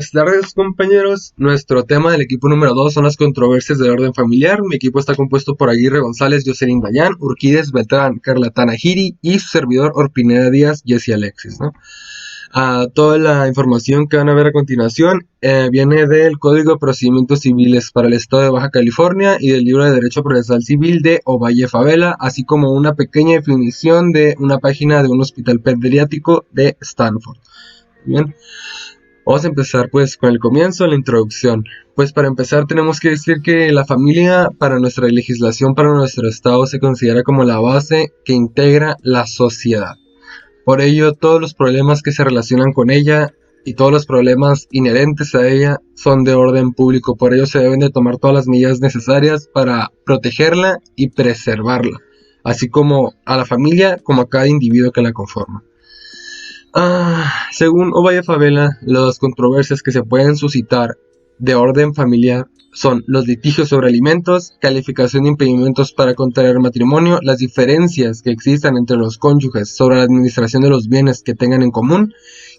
Buenas tardes, compañeros. Nuestro tema del equipo número 2 son las controversias del orden familiar. Mi equipo está compuesto por Aguirre González, Jocelyn Dayan, Urquídez Beltrán, Carla Tanajiri y su servidor Orpineda Díaz, Jesse Alexis, ¿no? Toda la información que van a ver a continuación viene del Código de Procedimientos Civiles para el Estado de Baja California y del Libro de Derecho Procesal Civil de Ovalle Favela, así como una pequeña definición de una página de un hospital pediátrico de Stanford. Bien. Vamos a empezar pues con el comienzo, la introducción. Pues para empezar tenemos que decir que la familia para nuestra legislación, para nuestro estado, se considera como la base que integra la sociedad. Por ello, todos los problemas que se relacionan con ella y todos los problemas inherentes a ella son de orden público. Por ello se deben de tomar todas las medidas necesarias para protegerla y preservarla, así como a la familia como a cada individuo que la conforma. Según Ovalle Favela, las controversias que se pueden suscitar de orden familiar son los litigios sobre alimentos, calificación de impedimentos para contraer matrimonio, las diferencias que existan entre los cónyuges sobre la administración de los bienes que tengan en común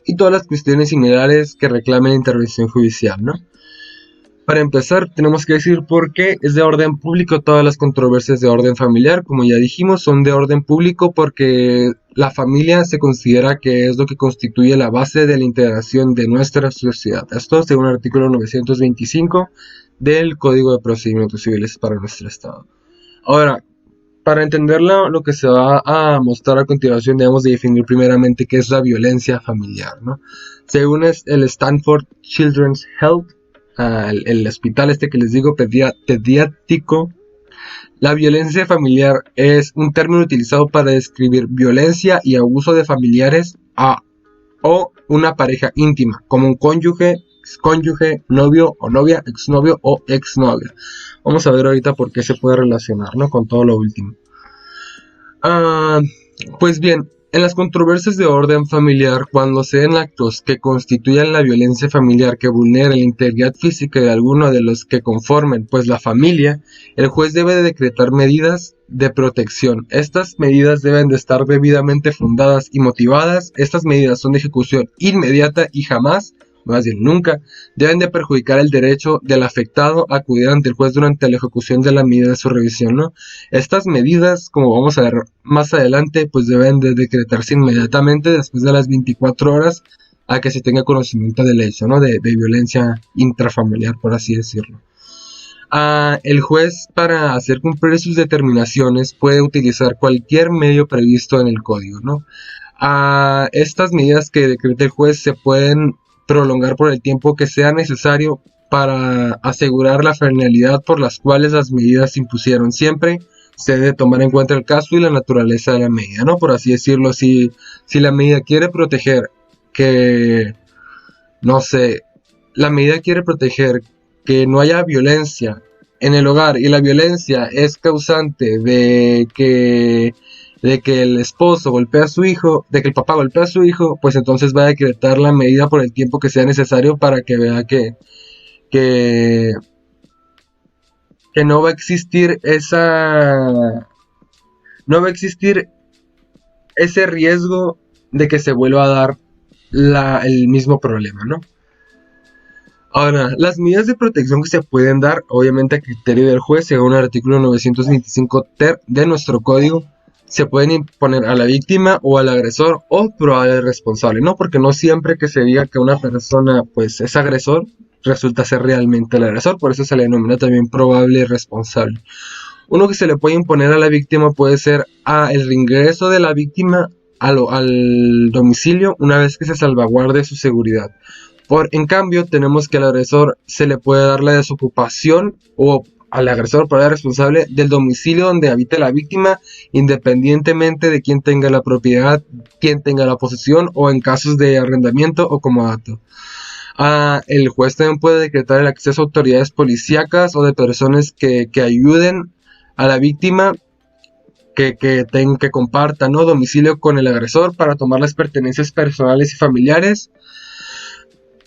y todas las cuestiones similares que reclamen intervención judicial, ¿no? Para empezar, tenemos que decir por qué es de orden público. Todas las controversias de orden familiar, como ya dijimos, son de orden público porque la familia se considera que es lo que constituye la base de la integración de nuestra sociedad. Esto según el artículo 925 del Código de Procedimientos Civiles para nuestro estado. Ahora, para entenderlo, lo que se va a mostrar a continuación, debemos de definir primeramente qué es la violencia familiar, ¿no? Según el Stanford Children's Health, el hospital que les digo, pediátrico, la violencia familiar es un término utilizado para describir violencia y abuso de familiares o una pareja íntima, como un cónyuge, excónyuge, novio o novia, exnovio o exnovia. Vamos a ver ahorita por qué se puede relacionar, ¿no?, con todo lo último. Pues bien, en las controversias de orden familiar, cuando se den actos que constituyan la violencia familiar que vulnera la integridad física de alguno de los que conformen pues la familia, el juez debe de decretar medidas de protección. Estas medidas deben de estar debidamente fundadas y motivadas. Estas medidas son de ejecución inmediata y jamás, más bien nunca, deben de perjudicar el derecho del afectado a acudir ante el juez durante la ejecución de la medida de su revisión, ¿no? Estas medidas, como vamos a ver más adelante, pues deben de decretarse inmediatamente después de las 24 horas a que se tenga conocimiento del hecho, ¿no?, de violencia intrafamiliar, por así decirlo. El juez, para hacer cumplir sus determinaciones, puede utilizar cualquier medio previsto en el código, ¿no? Estas medidas que decrete el juez se pueden prolongar por el tiempo que sea necesario para asegurar la finalidad por las cuales las medidas se impusieron. Siempre se debe tomar en cuenta el caso y la naturaleza de la medida, ¿no? Por así decirlo, si la medida quiere proteger que, no sé, la medida quiere proteger que no haya violencia en el hogar y la violencia es causante de que el esposo golpea a su hijo, de que el papá golpea a su hijo, pues entonces va a decretar la medida por el tiempo que sea necesario para que vea que no va a existir ese riesgo de que se vuelva a dar el mismo problema, ¿no? Ahora, las medidas de protección que se pueden dar, obviamente a criterio del juez, según el artículo 925 ter de nuestro código, se pueden imponer a la víctima o al agresor o probable responsable, ¿no? Porque no siempre que se diga que una persona pues es agresor, resulta ser realmente el agresor, por eso se le denomina también probable responsable. Uno que se le puede imponer a la víctima puede ser el reingreso de la víctima al domicilio una vez que se salvaguarde su seguridad. En cambio, tenemos que al agresor se le puede dar la desocupación o al agresor por el responsable del domicilio donde habita la víctima, independientemente de quién tenga la propiedad, quién tenga la posesión o en casos de arrendamiento o comodato. El juez también puede decretar el acceso a autoridades policíacas o de personas que ayuden a la víctima que compartan, ¿no?, domicilio con el agresor para tomar las pertenencias personales y familiares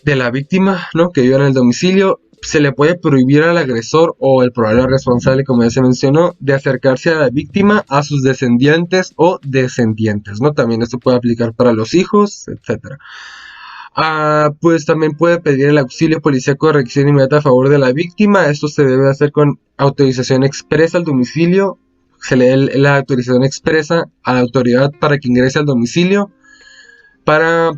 de la víctima, ¿no?, que vivan en el domicilio. Se le puede prohibir al agresor o el probable responsable, como ya se mencionó, de acercarse a la víctima, a sus descendientes o descendientes, ¿no? También esto puede aplicar para los hijos, etc. Pues también puede pedir el auxilio policíaco de reacción inmediata a favor de la víctima. Esto se debe hacer con autorización expresa al domicilio. Se le da la autorización expresa a la autoridad para que ingrese al domicilio para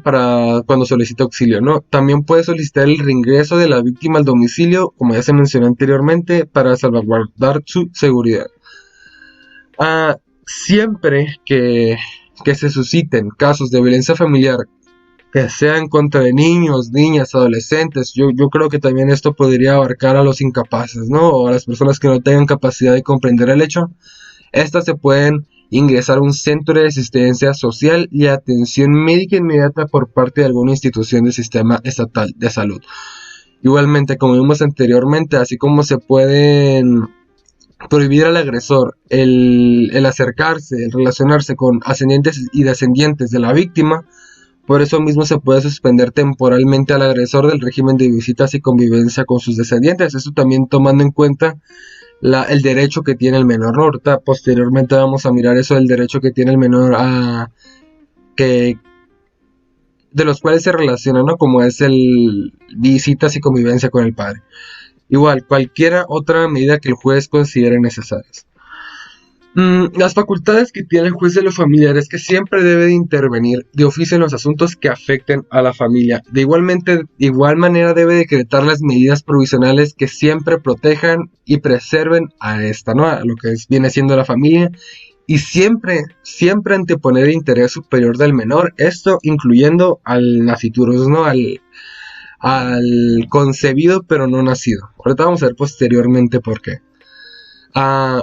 cuando solicita auxilio, ¿no? También puede solicitar el reingreso de la víctima al domicilio, como ya se mencionó anteriormente, para salvaguardar su seguridad. Siempre que se susciten casos de violencia familiar que sean contra de niños, niñas, adolescentes, yo creo que también esto podría abarcar a los incapaces, ¿no? O a las personas que no tengan capacidad de comprender el hecho. Estas se pueden ingresar a un centro de asistencia social y atención médica inmediata por parte de alguna institución del sistema estatal de salud. Igualmente, como vimos anteriormente, así como se pueden prohibir al agresor el acercarse, el relacionarse con ascendientes y descendientes de la víctima, por eso mismo se puede suspender temporalmente al agresor del régimen de visitas y convivencia con sus descendientes. Eso también tomando en cuenta el derecho que tiene el menor, ¿no? Ahorita posteriormente vamos a mirar eso del derecho que tiene el menor que de los cuales se relaciona, ¿no? Como es el visitas y convivencia con el padre. Igual, cualquier otra medida que el juez considere necesarias. Las facultades que tiene el juez de lo familiar es que siempre debe de intervenir de oficio en los asuntos que afecten a la familia. De igual manera debe decretar las medidas provisionales que siempre protejan y preserven a esta, ¿no? A lo que viene siendo la familia. Y siempre anteponer el interés superior del menor, esto incluyendo al nasciturus, ¿no? Al concebido pero no nacido. Ahorita vamos a ver posteriormente por qué.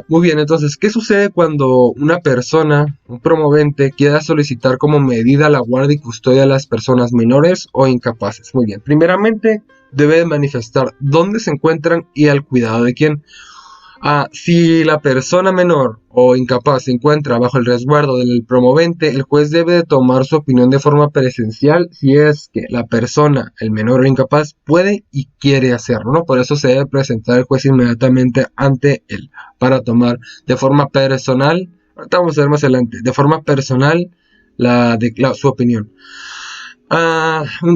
Muy bien, entonces, ¿qué sucede cuando una persona, un promovente, quiera solicitar como medida la guardia y custodia de las personas menores o incapaces? Muy bien, primeramente debe de manifestar dónde se encuentran y al cuidado de quién. Si la persona menor o incapaz se encuentra bajo el resguardo del promovente, el juez debe de tomar su opinión de forma presencial si es que la persona, el menor o incapaz, puede y quiere hacerlo, ¿no? Por eso se debe presentar el juez inmediatamente ante él para tomar de forma personal, ahorita vamos a ver más adelante, de forma personal su opinión.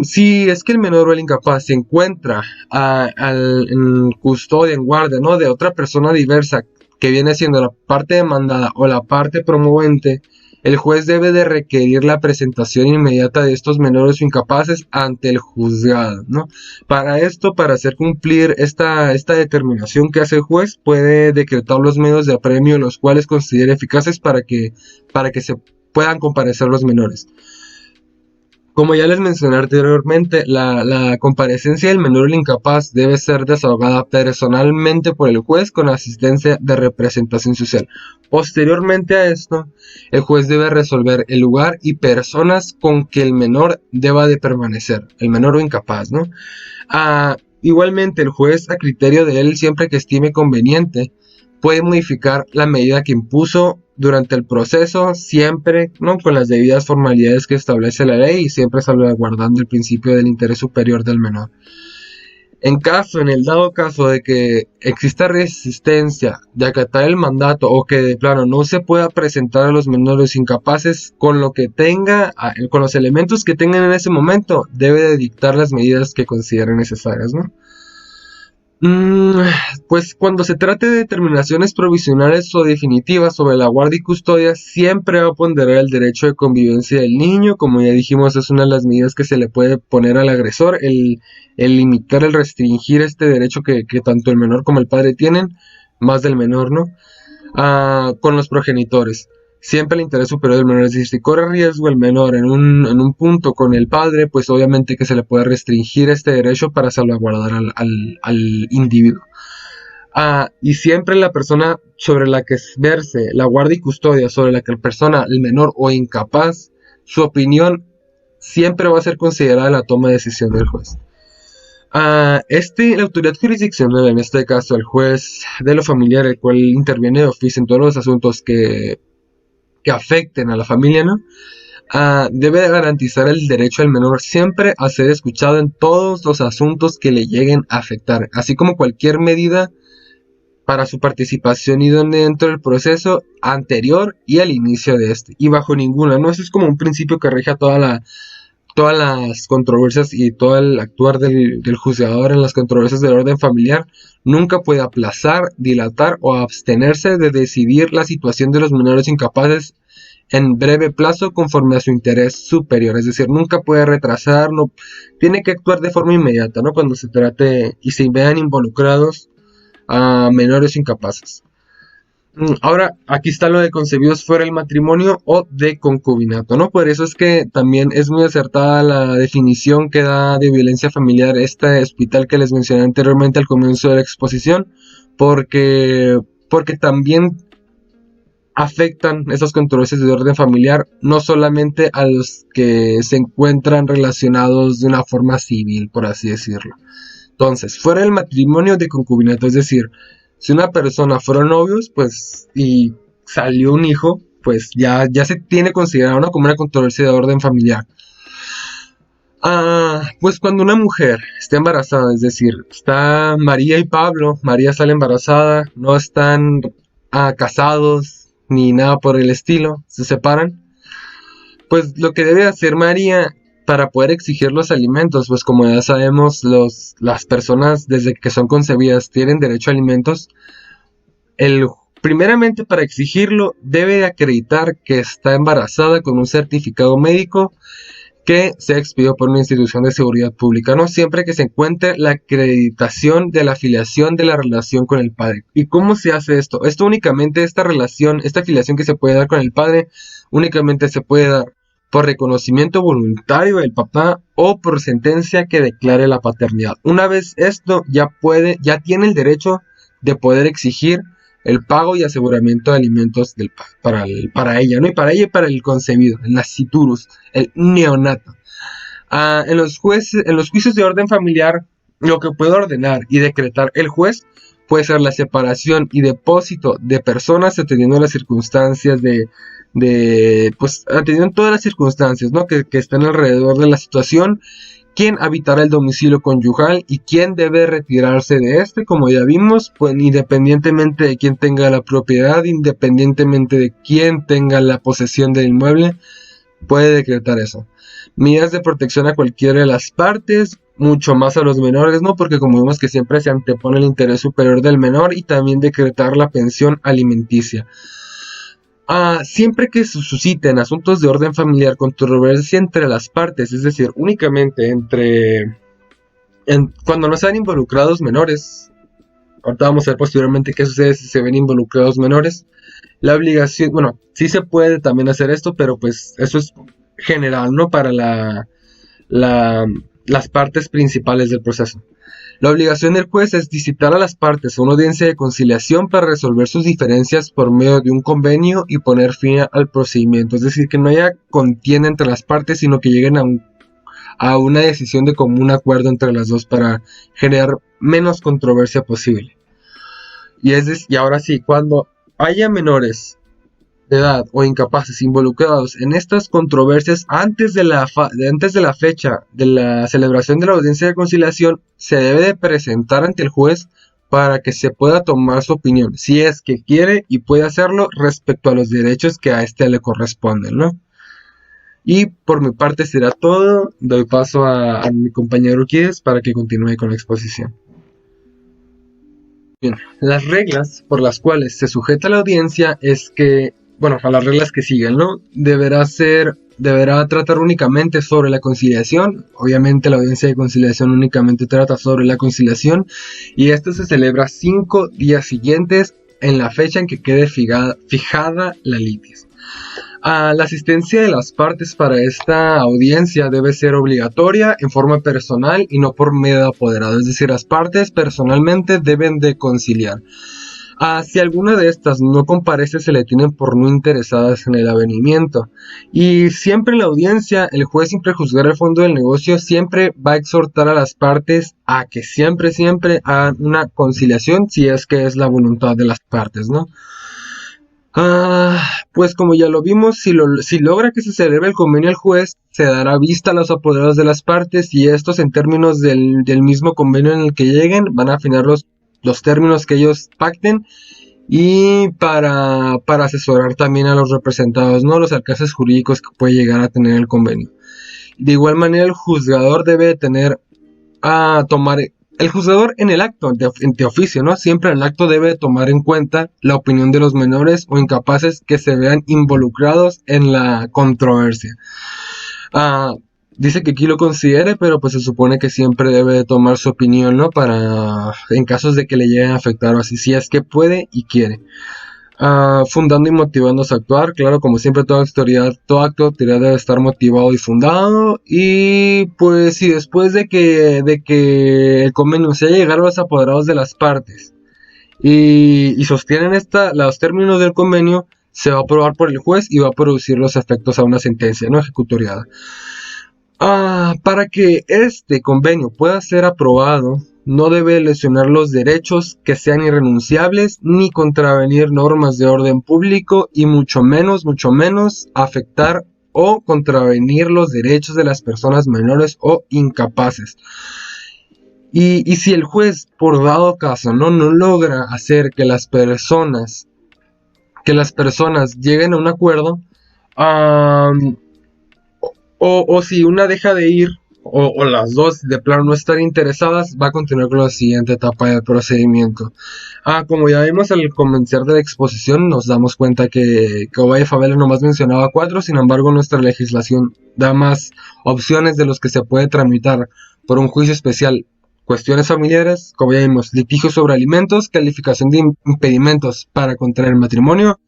Si es que el menor o el incapaz se encuentra en custodia, en guardia, ¿no? De otra persona diversa que viene siendo la parte demandada o la parte promovente, el juez debe de requerir la presentación inmediata de estos menores o incapaces ante el juzgado, ¿no? Para esto, para hacer cumplir esta determinación que hace el juez, puede decretar los medios de apremio los cuales considere eficaces para que se puedan comparecer los menores. Como ya les mencioné anteriormente, la comparecencia del menor o el incapaz debe ser desahogada personalmente por el juez con asistencia de representación social. Posteriormente a esto, el juez debe resolver el lugar y personas con que el menor deba de permanecer, el menor o incapaz, ¿no? Igualmente, el juez, a criterio de él, siempre que estime conveniente, puede modificar la medida que impuso durante el proceso, siempre, ¿no? Con las debidas formalidades que establece la ley y siempre salvaguardando el principio del interés superior del menor. En el dado caso de que exista resistencia de acatar el mandato o que de plano no se pueda presentar a los menores incapaces con lo que tenga, con los elementos que tengan en ese momento, debe de dictar las medidas que considere necesarias, ¿no? Pues cuando se trate de determinaciones provisionales o definitivas sobre la guardia y custodia, siempre va a ponderar el derecho de convivencia del niño. Como ya dijimos, es una de las medidas que se le puede poner al agresor, el limitar, el restringir este derecho que tanto el menor como el padre tienen, más del menor, ¿no? Con los progenitores. Siempre el interés superior del menor, es decir, si corre riesgo el menor en un punto con el padre, pues obviamente que se le puede restringir este derecho para salvaguardar al individuo. Y siempre la persona sobre la que verse la guardia y custodia, sobre la que la persona, el menor o incapaz, su opinión siempre va a ser considerada en la toma de decisión del juez. La autoridad jurisdiccional, en este caso el juez de lo familiar, el cual interviene de oficio en todos los asuntos que afecten a la familia, ¿no? Debe garantizar el derecho del menor siempre a ser escuchado en todos los asuntos que le lleguen a afectar, así como cualquier medida para su participación y dentro del proceso anterior y al inicio de este, y bajo ninguna, ¿no? Eso es como un principio que rige a toda todas las controversias y todo el actuar del juzgador en las controversias del orden familiar nunca puede aplazar, dilatar o abstenerse de decidir la situación de los menores incapaces en breve plazo conforme a su interés superior. Es decir, nunca puede retrasar, no, tiene que actuar de forma inmediata, ¿no? Cuando se trate y se vean involucrados a menores incapaces. Ahora, aquí está lo de concebidos fuera del matrimonio o de concubinato, ¿no? Por eso es que también es muy acertada la definición que da de violencia familiar este hospital que les mencioné anteriormente al comienzo de la exposición, porque también afectan esas controversias de orden familiar no solamente a los que se encuentran relacionados de una forma civil, por así decirlo. Entonces, fuera del matrimonio de concubinato, es decir, si una persona fueron novios, pues, y salió un hijo, pues ya se tiene considerado, ¿no?, como una controversia de orden familiar. Pues cuando una mujer está embarazada, es decir, está María y Pablo, María sale embarazada, no están casados ni nada por el estilo, se separan, pues lo que debe hacer María para poder exigir los alimentos, pues como ya sabemos, las personas desde que son concebidas tienen derecho a alimentos. Primeramente, para exigirlo, debe de acreditar que está embarazada con un certificado médico que se expidió por una institución de seguridad pública, ¿no? Siempre que se encuentre la acreditación de la afiliación de la relación con el padre. ¿Y cómo se hace esto? Esto únicamente, esta afiliación que se puede dar con el padre, únicamente se puede dar por reconocimiento voluntario del papá o por sentencia que declare la paternidad. Una vez esto, ya tiene el derecho de poder exigir el pago y aseguramiento de alimentos para ella, ¿no? Y para ella y para el concebido, el nasciturus, el neonato. En los juicios de orden familiar, lo que puede ordenar y decretar el juez puede ser la separación y depósito de personas atendiendo las circunstancias pues atendiendo todas las circunstancias, ¿no?, que están alrededor de la situación, quién habitará el domicilio conyugal y quién debe retirarse de este, como ya vimos, pues independientemente de quién tenga la propiedad, independientemente de quién tenga la posesión del inmueble, puede decretar eso. Medidas de protección a cualquiera de las partes, mucho más a los menores, ¿no?, porque como vemos que siempre se antepone el interés superior del menor, y también decretar la pensión alimenticia. Siempre que se susciten asuntos de orden familiar, controversia entre las partes, es decir, únicamente cuando no sean involucrados menores, ahorita vamos a ver posteriormente qué sucede si se ven involucrados menores, la obligación, bueno, sí se puede también hacer esto, pero pues eso es general, ¿no?, para las partes principales del proceso. La obligación del juez es citar a las partes a una audiencia de conciliación para resolver sus diferencias por medio de un convenio y poner fin al procedimiento. Es decir, que no haya contienda entre las partes, sino que lleguen a una decisión de común acuerdo entre las dos para generar menos controversia posible. Y ahora sí, cuando haya menores de edad o incapaces involucrados en estas controversias antes de la fecha de la celebración de la audiencia de conciliación, se debe de presentar ante el juez para que se pueda tomar su opinión, si es que quiere y puede hacerlo respecto a los derechos que a este le corresponden, ¿no? Y por mi parte será todo. Doy paso a mi compañero Urquídez para que continúe con la exposición. Bien, las reglas por las cuales se sujeta la audiencia es que, bueno, a las reglas que siguen, ¿no? Deberá tratar únicamente sobre la conciliación. Obviamente la audiencia de conciliación únicamente trata sobre la conciliación, y esto se celebra 5 días siguientes en la fecha en que quede fijada la litis. La asistencia de las partes para esta audiencia debe ser obligatoria en forma personal y no por medio de apoderado, es decir, las partes personalmente deben de conciliar. Si alguna de estas no comparece, se le tienen por no interesadas en el avenimiento. Y siempre en la audiencia, el juez, sin prejuzgar el fondo del negocio, siempre va a exhortar a las partes a que siempre hagan una conciliación, si es que es la voluntad de las partes, ¿no? Pues como ya lo vimos, si logra que se celebre el convenio, el juez se dará vista a los apoderados de las partes, y estos, en términos del mismo convenio en el que lleguen, van a afinar los términos que ellos pacten, y para asesorar también a los representados, ¿no?, los alcances jurídicos que puede llegar a tener el convenio. De igual manera, el juzgador debe tener a tomar, el juzgador en el acto de oficio, ¿no? Siempre en el acto debe tomar en cuenta la opinión de los menores o incapaces que se vean involucrados en la controversia. Ah, Dice que aquí lo considere, pero pues se supone que siempre debe tomar su opinión, ¿no? Para, en casos de que le lleguen a afectar o así, si es que puede y quiere. Fundando y motivándose a actuar, claro, como siempre toda autoridad, todo acto de autoridad debe estar motivado y fundado. Y pues si después de que el convenio se haya llegado a los apoderados de las partes y sostienen los términos del convenio, se va a aprobar por el juez y va a producir los efectos a una sentencia no ejecutoriada. Para que este convenio pueda ser aprobado, no debe lesionar los derechos que sean irrenunciables, ni contravenir normas de orden público, y mucho menos afectar o contravenir los derechos de las personas menores o incapaces. Y si el juez, por dado caso, no logra hacer que las personas lleguen a un acuerdo, o si una deja de ir, o las dos de plano no están interesadas, va a continuar con la siguiente etapa del procedimiento. Como ya vimos al comenzar de la exposición, nos damos cuenta que Ovalle Favela nomás mencionaba 4, sin embargo nuestra legislación da más opciones de los que se puede tramitar por un juicio especial. Cuestiones familiares, como ya vimos, litigio sobre alimentos, calificación de impedimentos para contraer matrimonio,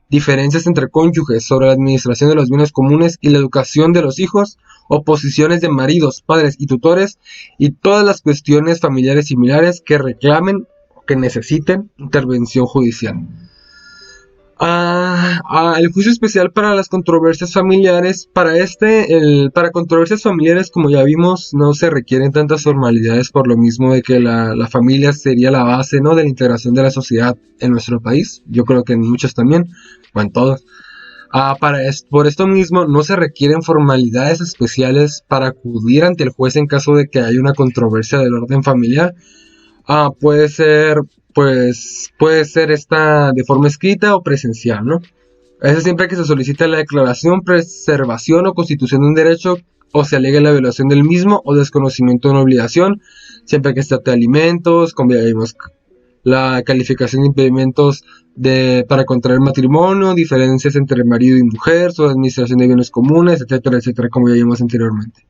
diferencias entre cónyuges sobre la administración de los bienes comunes y la educación de los hijos, oposiciones de maridos, padres y tutores, y todas las cuestiones familiares similares que reclamen o que necesiten intervención judicial. El juicio especial para las controversias familiares, para controversias familiares, como ya vimos, no se requieren tantas formalidades por lo mismo de que la familia sería la base, ¿no?, de la integración de la sociedad en nuestro país. Yo creo que en muchos también, o en todos. Por esto mismo, no se requieren formalidades especiales para acudir ante el juez en caso de que haya una controversia del orden familiar. Puede ser esta de forma escrita o presencial, ¿no? Eso siempre que se solicita la declaración, preservación o constitución de un derecho, o se alegue la violación del mismo o desconocimiento de una obligación, siempre que se trate de alimentos, como ya vimos, la calificación de impedimentos para contraer matrimonio, diferencias entre marido y mujer, sobre administración de bienes comunes, etcétera, etcétera, como ya vimos anteriormente.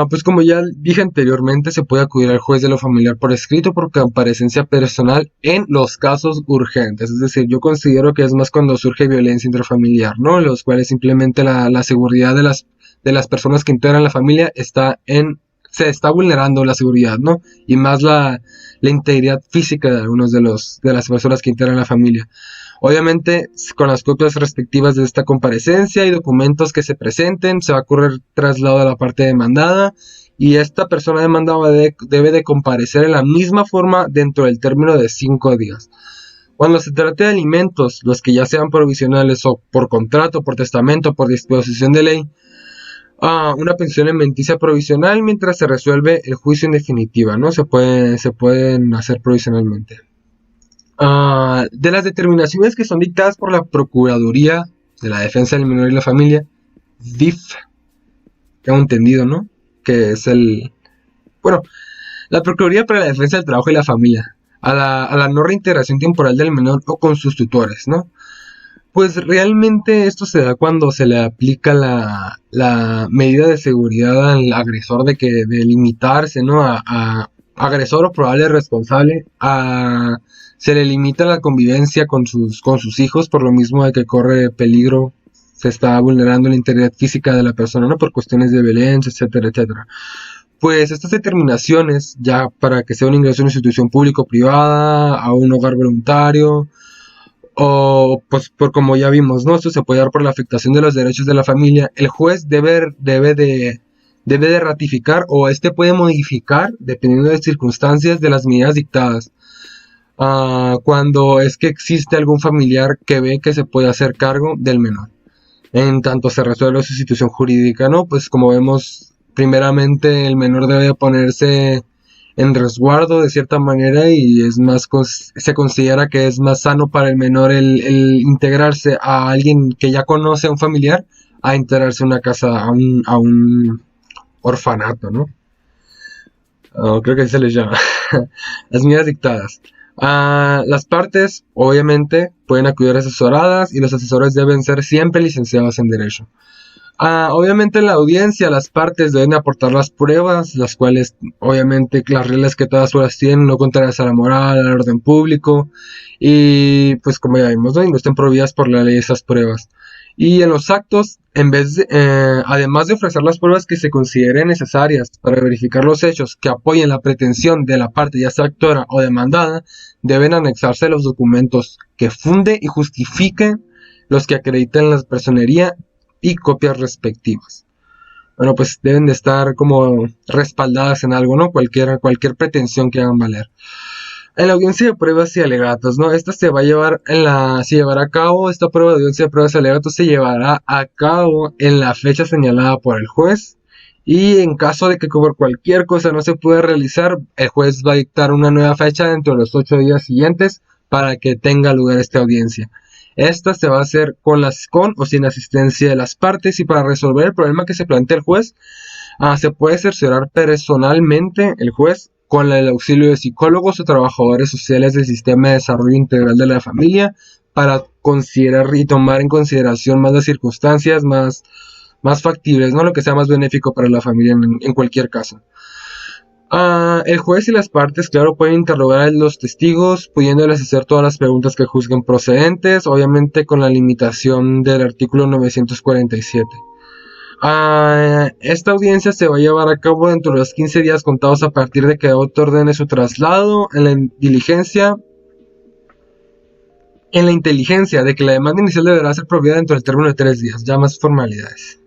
Pues como ya dije anteriormente, se puede acudir al juez de lo familiar por escrito por comparecencia personal en los casos urgentes. Es decir, yo considero que es más cuando surge violencia intrafamiliar, ¿no? En los cuales simplemente la seguridad de las personas que integran la familia se está vulnerando la seguridad, ¿no? Y más la integridad física de algunos de las personas que integran la familia. Obviamente, con las copias respectivas de esta comparecencia y documentos que se presenten, se va a ocurrir traslado a la parte demandada, y esta persona demandada debe de comparecer en la misma forma dentro del término de 5 días. Cuando se trate de alimentos, los que ya sean provisionales o por contrato, por testamento, por disposición de ley, una pensión alimenticia provisional mientras se resuelve el juicio en definitiva, ¿no? Se pueden hacer provisionalmente. De las determinaciones que son dictadas por la Procuraduría de la Defensa del Menor y la Familia, DIF, tengo entendido, ¿no? Que es la Procuraduría para la Defensa del Trabajo y la Familia, a la no reintegración temporal del menor o con sus tutores, ¿no? Pues realmente esto se da cuando se le aplica la medida de seguridad al agresor de limitarse, ¿no? A agresor o probable responsable, se le limita la convivencia con sus hijos por lo mismo de que corre peligro, se está vulnerando la integridad física de la persona, ¿no? Por cuestiones de violencia, etcétera, etcétera. Pues estas determinaciones, ya para que sea un ingreso a una institución pública o privada, a un hogar voluntario, o pues por como ya vimos, ¿no? Esto se puede dar por la afectación de los derechos de la familia. El juez debe de ratificar, o puede modificar, dependiendo de las circunstancias, de las medidas dictadas. Cuando es que existe algún familiar que ve que se puede hacer cargo del menor, en tanto se resuelve su situación jurídica, ¿no? Pues como vemos, primeramente el menor debe ponerse en resguardo de cierta manera, y se considera que es más sano para el menor el integrarse a alguien que ya conoce a un familiar a integrarse en una casa, a un orfanato, ¿no? Creo que así se les llama. Las medidas dictadas. Las partes, obviamente, pueden acudir asesoradas y los asesores deben ser siempre licenciados en Derecho. Obviamente en la audiencia las partes deben aportar las pruebas, las cuales obviamente las reglas que todas pruebas tienen, no contrarias a la moral, al orden público y pues como ya vimos, ¿no? Y no estén prohibidas por la ley esas pruebas. Y en los actos, además de ofrecer las pruebas que se consideren necesarias para verificar los hechos que apoyen la pretensión de la parte ya sea actora o demandada, deben anexarse los documentos que funde y justifiquen los que acrediten la personería y copias respectivas. Bueno, pues deben de estar como respaldadas en algo, ¿no? Cualquier pretensión que hagan valer. En la audiencia de pruebas y alegatos, ¿no? Esta se llevará a cabo, esta prueba de audiencia de pruebas y alegatos se llevará a cabo en la fecha señalada por el juez. Y en caso de que por cualquier cosa no se pueda realizar, el juez va a dictar una nueva fecha dentro de los 8 días siguientes para que tenga lugar esta audiencia. Esta se va a hacer con o sin asistencia de las partes y para resolver el problema que se plantea el juez, se puede cerciorar personalmente el juez con el auxilio de psicólogos o trabajadores sociales del Sistema de Desarrollo Integral de la Familia para considerar y tomar en consideración más las circunstancias más factibles, ¿no? Lo que sea más benéfico para la familia en cualquier caso. El juez y las partes, claro, pueden interrogar a los testigos, pudiéndoles hacer todas las preguntas que juzguen procedentes, obviamente con la limitación del artículo 947. Esta audiencia se va a llevar a cabo dentro de los 15 días contados a partir de que auto ordene su traslado en la inteligencia de que la demanda inicial deberá ser provida dentro del término de 3 días, ya más formalidades.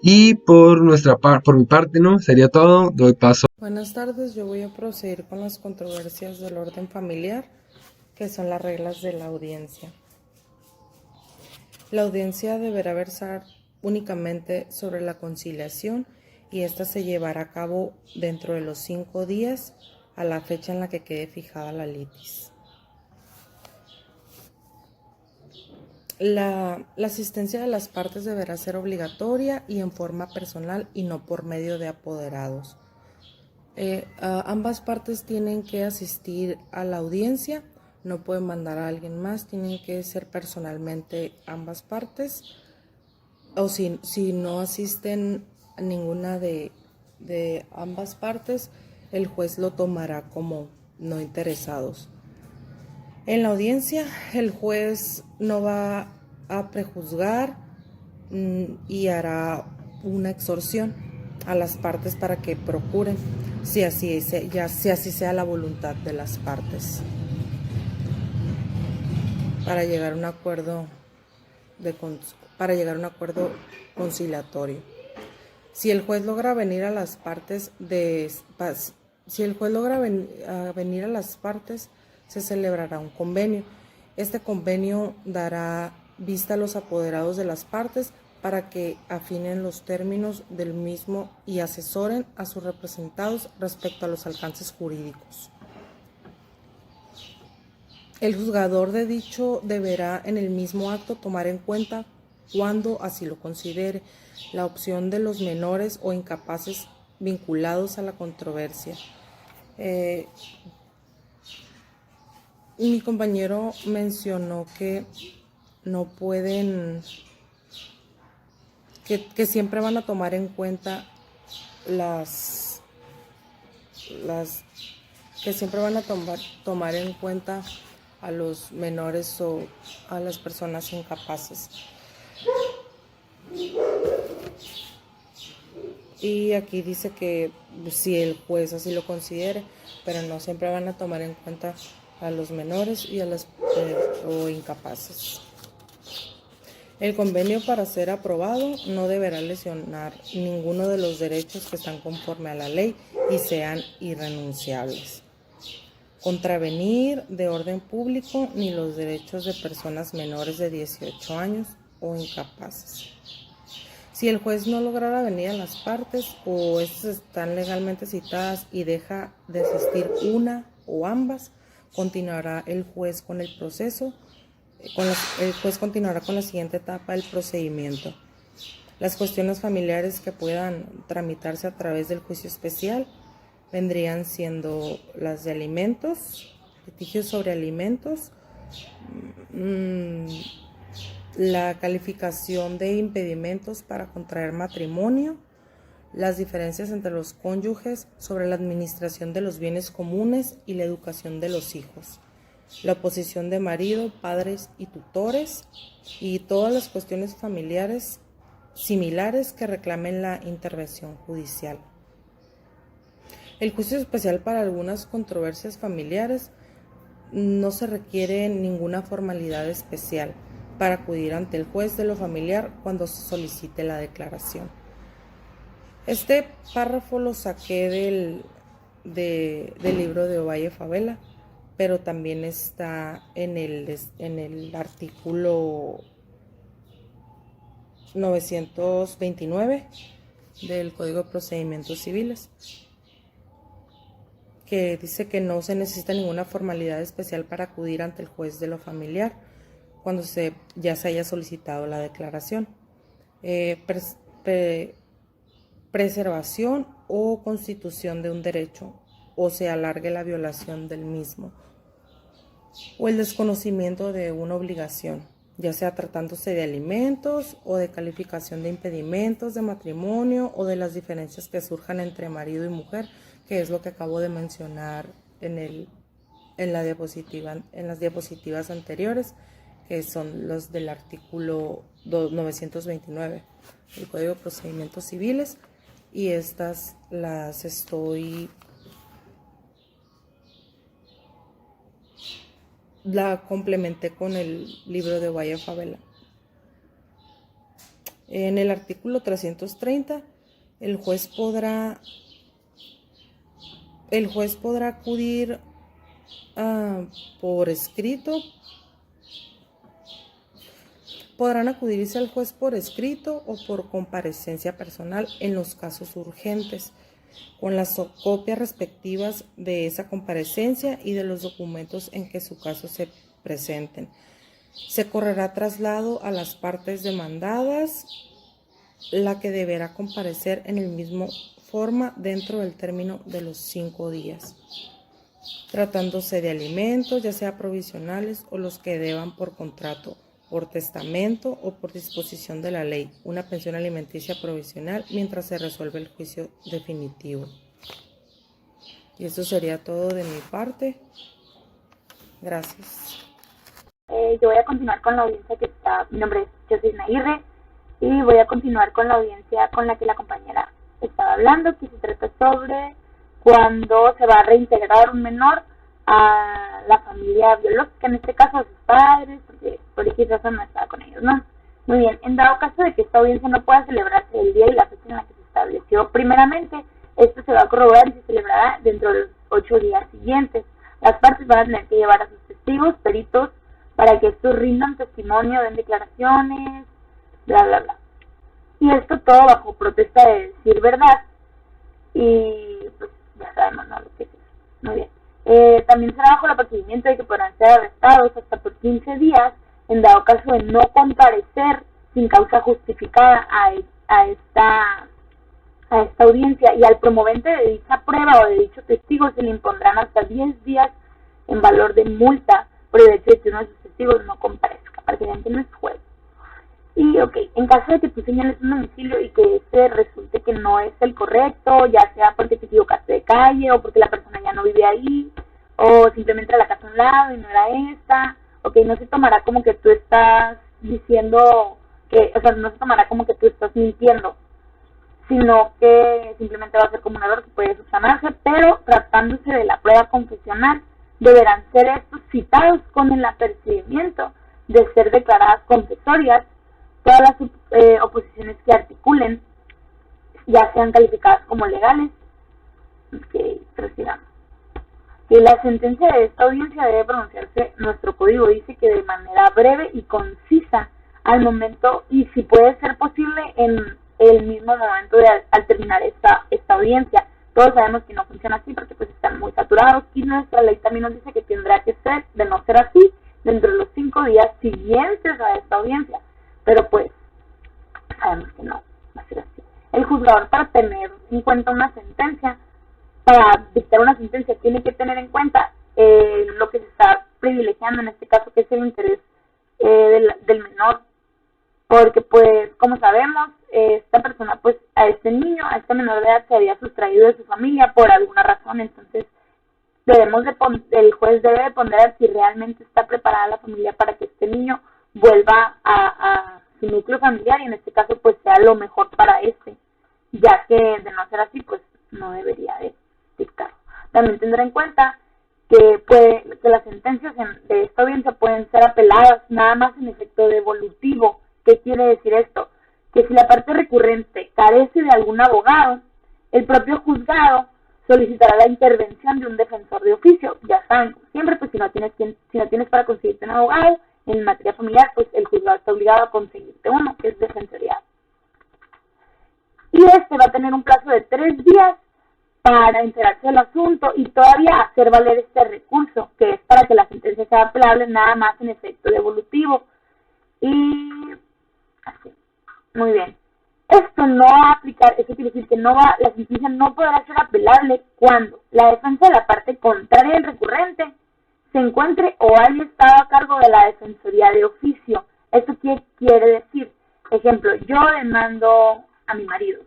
Y por mi parte, ¿no? Sería todo, doy paso. Buenas tardes, yo voy a proceder con las controversias del orden familiar, que son las reglas de la audiencia. La audiencia deberá versar únicamente sobre la conciliación y esta se llevará a cabo dentro de los 5 días a la fecha en la que quede fijada la litis. La asistencia de las partes deberá ser obligatoria y en forma personal y no por medio de apoderados. Ambas partes tienen que asistir a la audiencia, no pueden mandar a alguien más, tienen que ser personalmente ambas partes, o si no asisten a ninguna de ambas partes, el juez lo tomará como no interesados. En la audiencia, el juez no va a prejuzgar y hará una exhorción a las partes para que procuren, si así sea la voluntad de las partes, para llegar a un acuerdo conciliatorio. Si el juez logra venir a las partes se celebrará un convenio. Este convenio dará vista a los apoderados de las partes para que afinen los términos del mismo y asesoren a sus representados respecto a los alcances jurídicos. El juzgador de dicho deberá en el mismo acto tomar en cuenta, cuando así lo considere, la opción de los menores o incapaces vinculados a la controversia. Mi compañero mencionó que no pueden, que siempre van a tomar en cuenta que siempre van a tomar en cuenta a los menores o a las personas incapaces. Y aquí dice que si el juez así lo considere, pero no siempre van a tomar en cuenta a los menores y a las o incapaces. El convenio, para ser aprobado, no deberá lesionar ninguno de los derechos que están conforme a la ley y sean irrenunciables. Contravenir de orden público ni los derechos de personas menores de 18 años o incapaces. Si el juez no lograra venir a las partes o estas están legalmente citadas y deja de asistir una o ambas, continuará el juez con el proceso. El juez continuará con la siguiente etapa del procedimiento. Las cuestiones familiares que puedan tramitarse a través del juicio especial vendrían siendo las de alimentos, litigios sobre alimentos, la calificación de impedimentos para contraer matrimonio, las diferencias entre los cónyuges sobre la administración de los bienes comunes y la educación de los hijos, la oposición de marido, padres y tutores, y todas las cuestiones familiares similares que reclamen la intervención judicial. El juicio especial para algunas controversias familiares no se requiere ninguna formalidad especial para acudir ante el juez de lo familiar cuando se solicite la declaración. Este párrafo lo saqué del libro de Ovalle Favela, pero también está en el artículo 929 del Código de Procedimientos Civiles, que dice que no se necesita ninguna formalidad especial para acudir ante el juez de lo familiar cuando ya se haya solicitado la declaración. Preservación o constitución de un derecho, o se alargue la violación del mismo, o el desconocimiento de una obligación, ya sea tratándose de alimentos o de calificación de impedimentos de matrimonio o de las diferencias que surjan entre marido y mujer, que es lo que acabo de mencionar en las diapositivas anteriores, que son los del artículo 929 del Código de Procedimientos Civiles, y estas la complementé con el libro de Ovalle Favela. En el artículo 330, el juez podrá acudir por escrito. Podrán acudirse al juez por escrito o por comparecencia personal en los casos urgentes, con las copias respectivas de esa comparecencia y de los documentos en que su caso se presenten. Se correrá traslado a las partes demandadas, la que deberá comparecer en el mismo forma dentro del término de los 5 días, tratándose de alimentos, ya sea provisionales o los que deban por contrato, por testamento o por disposición de la ley, una pensión alimenticia provisional mientras se resuelve el juicio definitivo. Y eso sería todo de mi parte. Gracias. Yo voy a continuar con la audiencia que está. Mi nombre es Jocelyn Aguirre y voy a continuar con la audiencia con la que la compañera estaba hablando, que se trata sobre cuando se va a reintegrar un menor a la familia biológica, en este caso a sus padres, porque por X razón no estaba con ellos, ¿no? Muy bien, en dado caso de que esta audiencia no pueda celebrarse el día y la fecha en la que se estableció primeramente, esto se va a corroborar y se celebrará dentro de los 8 días siguientes. Las partes van a tener que llevar a sus testigos, peritos, para que estos rindan testimonio, den declaraciones, bla, bla, bla. Y esto todo bajo protesta de decir verdad, y pues ya sabemos, ¿no?, lo que es eso. Muy bien. También será bajo el procedimiento de que podrán ser arrestados hasta por 15 días en dado caso de no comparecer sin causa justificada a esta audiencia, y al promovente de dicha prueba o de dicho testigo se le impondrán hasta 10 días en valor de multa por el hecho de que uno de sus testigos no comparezca, para que vean que no es juego. Y en caso de que tú señales un domicilio y que este resulte que no es el correcto, ya sea porque te equivocaste de calle o porque la persona ya no vive ahí, o simplemente era la casa a un lado y no era esta, no se tomará como que tú estás diciendo que, no se tomará como que tú estás mintiendo, sino que simplemente va a ser como un error que puede subsanarse, pero tratándose de la prueba confesional, deberán ser estos citados con el apercibimiento de ser declaradas confesorias todas las oposiciones que articulen, ya sean calificadas como legales. Prosigamos. Que la sentencia de esta audiencia debe pronunciarse, nuestro código dice que de manera breve y concisa al momento, y si puede ser posible en el mismo momento al terminar esta audiencia. Todos sabemos que no funciona así porque pues están muy saturados, y nuestra ley también nos dice que tendrá que ser, de no ser así, dentro de los 5 días siguientes a esta audiencia. Pero pues sabemos que no va a ser así. El juzgador, para tener en cuenta una sentencia, para dictar una sentencia, tiene que tener en cuenta lo que se está privilegiando en este caso, que es el interés del menor, porque pues como sabemos, esta persona pues a este niño, a este menor de edad se había sustraído de su familia por alguna razón. Entonces el juez debe de ponderar si realmente está preparada la familia para que este niño vuelva a su núcleo familiar, y en este caso pues sea lo mejor para este, ya que de no ser así pues no debería de dictarlo. También tendrá en cuenta que las sentencias de esta audiencia pueden ser apeladas nada más en efecto devolutivo. ¿Qué quiere decir esto? Que si la parte recurrente carece de algún abogado, el propio juzgado solicitará la intervención de un defensor de oficio. Ya saben, siempre pues si no tienes para conseguirte un abogado en materia familiar, pues el juzgado está obligado a conseguirte uno, que es defensoría. Y este va a tener un plazo de 3 días para enterarse del asunto y todavía hacer valer este recurso, que es para que la sentencia sea apelable nada más en efecto devolutivo. Y así, muy bien. Esto no va a aplicar, eso quiere decir que la sentencia no podrá ser apelable cuando la defensa de la parte contraria del recurrente se encuentre o haya estado a cargo de la defensoría de oficio. ¿Esto qué quiere decir? Ejemplo, yo demando a mi marido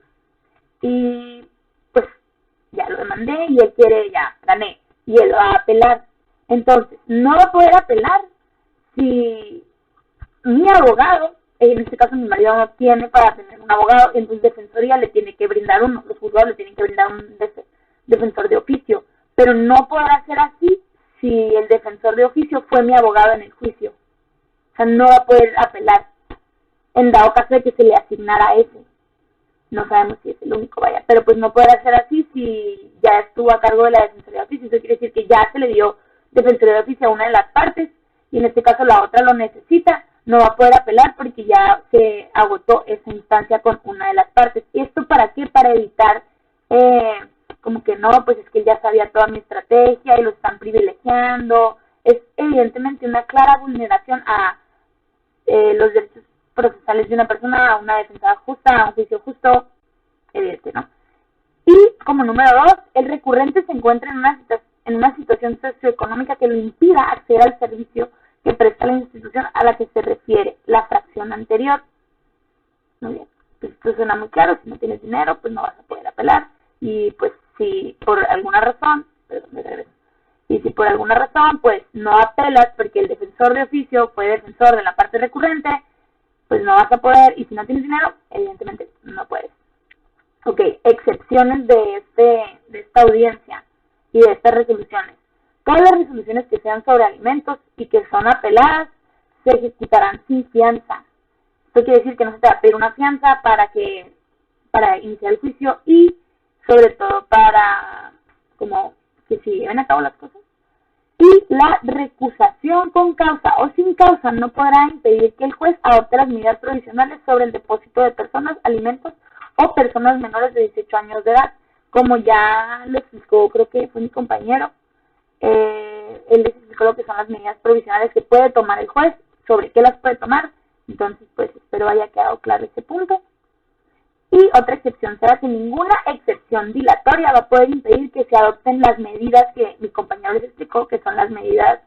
y pues ya lo demandé y él quiere, ya gané, y él va a apelar. Entonces, no va a poder apelar si mi abogado, en este caso mi marido no tiene para tener un abogado, entonces defensoría le tiene que brindar uno, los juzgados le tienen que brindar un defensor de oficio, pero no podrá ser así si el defensor de oficio fue mi abogado en el juicio. O sea, no va a poder apelar en dado caso de que se le asignara ese. No sabemos si es el único, vaya, pero pues no podrá ser así si ya estuvo a cargo de la defensoría de oficio. Eso quiere decir que ya se le dio defensoría de oficio a una de las partes y en este caso la otra lo necesita. No va a poder apelar porque ya se agotó esa instancia con una de las partes. ¿Y esto para qué? Para evitar como que no, pues es que él ya sabía toda mi estrategia y lo están privilegiando. Es evidentemente una clara vulneración a los derechos procesales de una persona, a una defensa justa, a un juicio justo, evidente, ¿no? Y como número 2, el recurrente se encuentra en una situación socioeconómica que lo impida acceder al servicio que presta la institución a la que se refiere la fracción anterior. Muy bien, pues esto suena muy claro. Si no tienes dinero, pues no vas a poder apelar. Y pues si por alguna razón, pues no apelas porque el defensor de oficio fue defensor de la parte recurrente, pues no vas a poder. Y si no tienes dinero, evidentemente no puedes. Ok, excepciones de esta audiencia y de estas resoluciones. Todas las resoluciones que sean sobre alimentos y que son apeladas se ejecutarán sin fianza. Esto quiere decir que no se te va a pedir una fianza para iniciar el juicio y sobre todo para como que se lleven a cabo las cosas. Y la recusación con causa o sin causa no podrá impedir que el juez adopte las medidas provisionales sobre el depósito de personas, alimentos o personas menores de 18 años de edad. Como ya lo explicó, creo que fue mi compañero, él les explicó lo que son las medidas provisionales que puede tomar el juez, sobre qué las puede tomar. Entonces, pues espero haya quedado claro ese punto. Y otra excepción será que ninguna excepción dilatoria va a poder impedir que se adopten las medidas que mi compañero les explicó, que son las medidas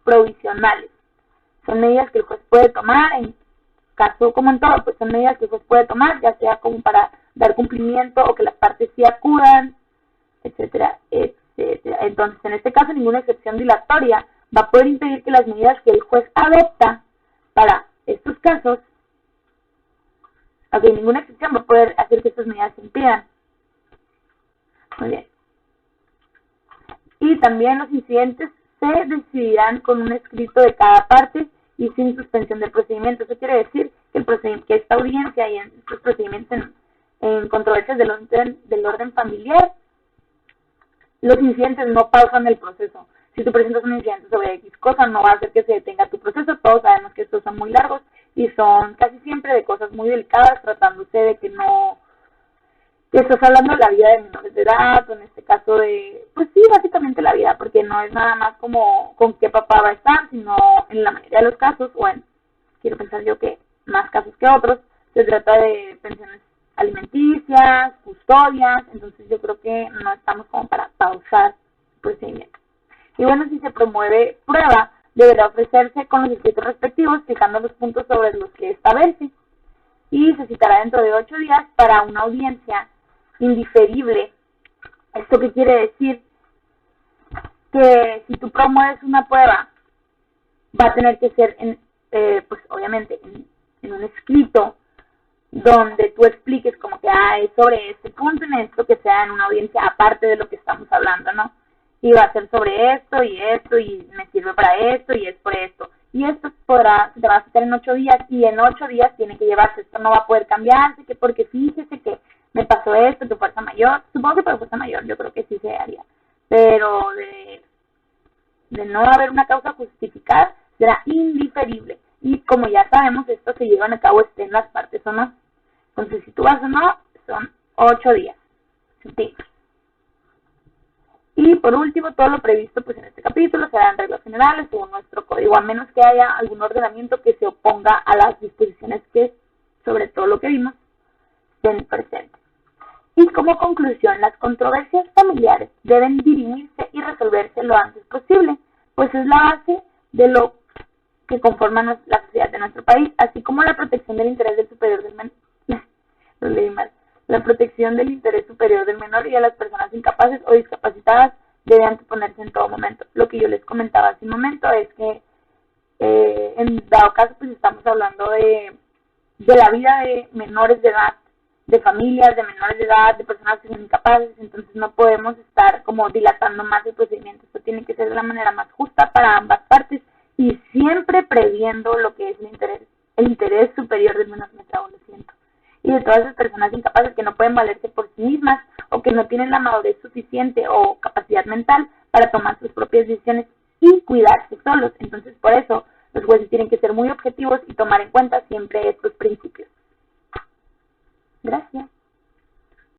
provisionales. Son medidas que el juez puede tomar, en caso como en todo, pues son medidas que el juez puede tomar, ya sea como para dar cumplimiento o que las partes sí acudan, etcétera, etcétera. Entonces, en este caso, ninguna excepción dilatoria va a poder impedir que las medidas que el juez adopta para estos casos, ninguna excepción va a poder hacer que estas medidas se impidan. Muy bien. Y también los incidentes se decidirán con un escrito de cada parte y sin suspensión del procedimiento. Eso quiere decir que esta audiencia y en estos procedimientos en controversias del orden familiar, los incidentes no pausan el proceso. Si tú presentas un incidente sobre X cosa, no va a hacer que se detenga tu proceso. Todos sabemos que estos son muy largos y son casi siempre de cosas muy delicadas, tratándose de que estás hablando de la vida de menores de edad, o en este caso pues sí, básicamente la vida, porque no es nada más como con qué papá va a estar, sino en la mayoría de los casos, bueno, quiero pensar yo que más casos que otros. Se trata de pensiones alimenticias, custodias, entonces yo creo que no estamos como para pausar el procedimiento. Y bueno, si se promueve prueba, deberá ofrecerse con los escritos respectivos, fijando los puntos sobre los que esta verse, y se citará dentro de 8 días para una audiencia indiferible. ¿Esto qué quiere decir? Que si tú promueves una prueba, va a tener que ser, pues obviamente, en un escrito, donde tú expliques como que es sobre este punto y necesito que sea en una audiencia aparte de lo que estamos hablando, ¿no? Y va a ser sobre esto y me sirve para esto y es por esto. Y esto se va a hacer en 8 días y en 8 días tiene que llevarse. Esto no va a poder cambiarse, que porque fíjese que me pasó esto, tu fuerza mayor. Supongo que por fuerza mayor yo creo que sí se haría. Pero de no haber una causa justificada, será indiferible. Y como ya sabemos, esto se llevan a cabo estén las partes o no. Entonces, si tú vas o no, son 8 días. ¿Sí? Y por último, todo lo previsto pues en este capítulo será en reglas generales según nuestro código, a menos que haya algún ordenamiento que se oponga a las disposiciones que, sobre todo lo que vimos, estén presentes. Y como conclusión, las controversias familiares deben dirimirse y resolverse lo antes posible, pues es la base de lo que conforma la sociedad de nuestro país, así como la protección del interés del superior del menor. La protección del interés superior del menor y de las personas incapaces o discapacitadas debe anteponerse en todo momento. Lo que yo les comentaba hace un momento es que en dado caso pues estamos hablando de la vida de menores de edad, de familias de menores de edad, de personas que son incapaces, entonces no podemos estar como dilatando más el procedimiento. Esto tiene que ser de la manera más justa para ambas partes y siempre previendo lo que es el interés superior del menor, lo siento. Y de todas esas personas incapaces que no pueden valerse por sí mismas o que no tienen la madurez suficiente o capacidad mental para tomar sus propias decisiones y cuidarse solos. Entonces, por eso, los jueces tienen que ser muy objetivos y tomar en cuenta siempre estos principios. Gracias.